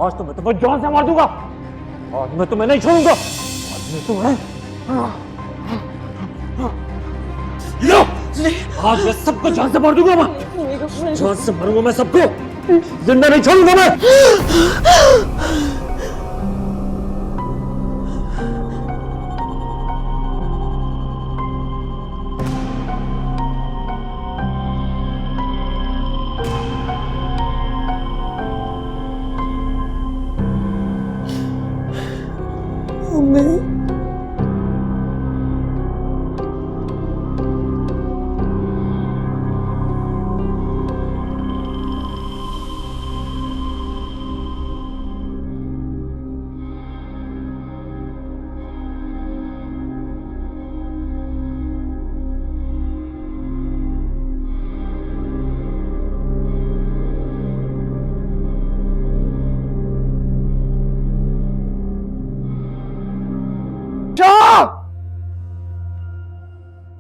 आज तो मैं तुम्हें जान से मार दूंगा। आज मैं तुम्हें नहीं छोड़ूंगा। आज मैं तुम्हें लो, आज मैं सबको जान से मार दूंगा। मैं जान से मारूंगा, मैं सबको जिंदा नहीं छोड़ूंगा मैं।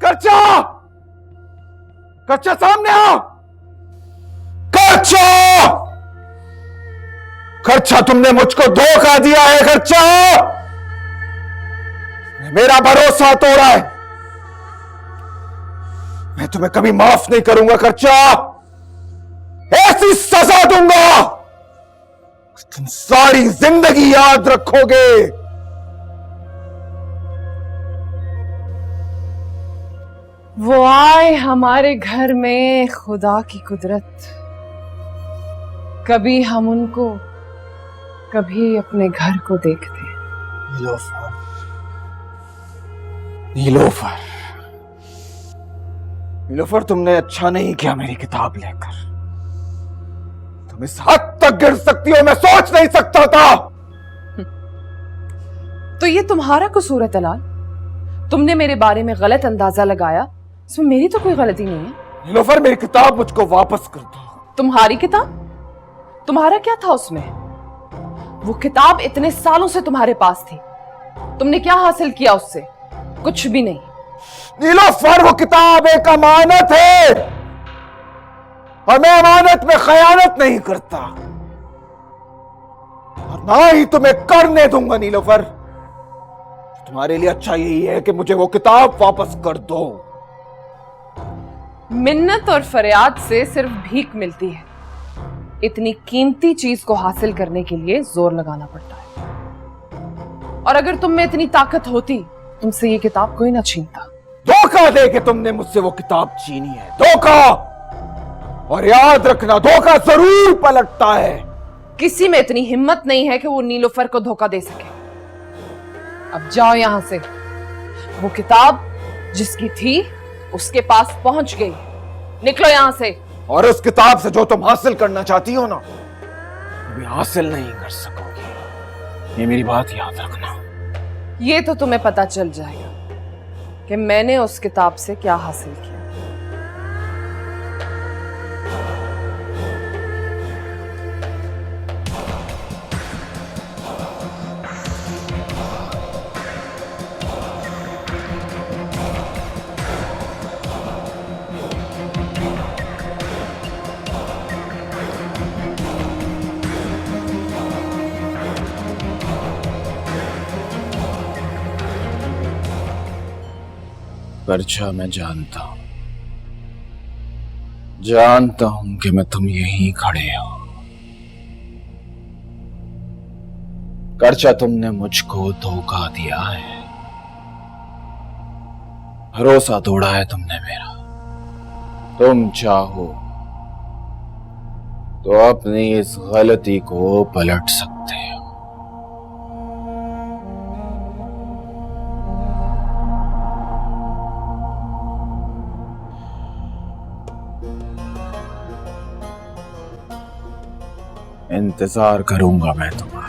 कर्चा! कर्चा सामने आओ! कर्चा! कर्चा तुमने मुझको धोखा दिया है कर्चा! मेरा भरोसा तोड़ा है। मैं तुम्हें कभी माफ नहीं करूंगा कर्चा। ऐसी सजा दूंगा तुम सारी जिंदगी याद रखोगे। वो आए हमारे घर में खुदा की कुदरत, कभी हम उनको कभी अपने घर को देखते। नीलोफर, नीलोफर, नीलोफर, तुमने अच्छा नहीं किया मेरी किताब लेकर। तुम इस हद तक गिर सकती हो मैं सोच नहीं सकता था। तो ये तुम्हारा कसूर है तलाल। तुमने मेरे बारे में गलत अंदाजा लगाया, इसमें मेरी तो कोई गलती नहीं है। नीलोफर, मेरी किताब मुझको वापस कर दो। तुम्हारी किताब? तुम्हारा क्या था उसमें? वो किताब इतने सालों से तुम्हारे पास थी, तुमने क्या हासिल किया उससे? कुछ भी नहीं। नीलोफर, वो किताब एक अमानत है और मैं अमानत में खयानत नहीं करता और ना ही तुम्हें करने दूंगा। नीलोफर, तुम्हारे लिए अच्छा यही है कि मुझे वो किताब वापस कर दो। मिन्नत और फरियाद से सिर्फ भीख मिलती है। इतनी कीमती चीज को हासिल करने के लिए जोर लगाना पड़ता है। और अगर तुम में इतनी ताकत होती, तुमसे ये किताब कोई ना छीनता। धोखा दे के तुमने मुझसे वो किताब छीनी है। धोखा! और याद रखना, धोखा जरूर पलटता है। किसी में इतनी हिम्मत नहीं है कि वो नीलोफर को धोखा दे सके। अब जाओ यहां से। वो किताब जिसकी थी उसके पास पहुंच गई। निकलो यहां से। और उस किताब से जो तुम हासिल करना चाहती हो ना, भी हासिल नहीं कर सकोगी। ये मेरी बात याद रखना। ये तो तुम्हें पता चल जाएगा कि मैंने उस किताब से क्या हासिल किया। कर्चा, मैं जानता हूं कि मैं तुम यहीं खड़े हो। कर्चा, तुमने मुझको धोखा दिया है, भरोसा तोड़ा है तुमने मेरा। तुम चाहो तो अपनी इस गलती को पलट सकते हो। इंतजार करूंगा मैं तुम्हारा।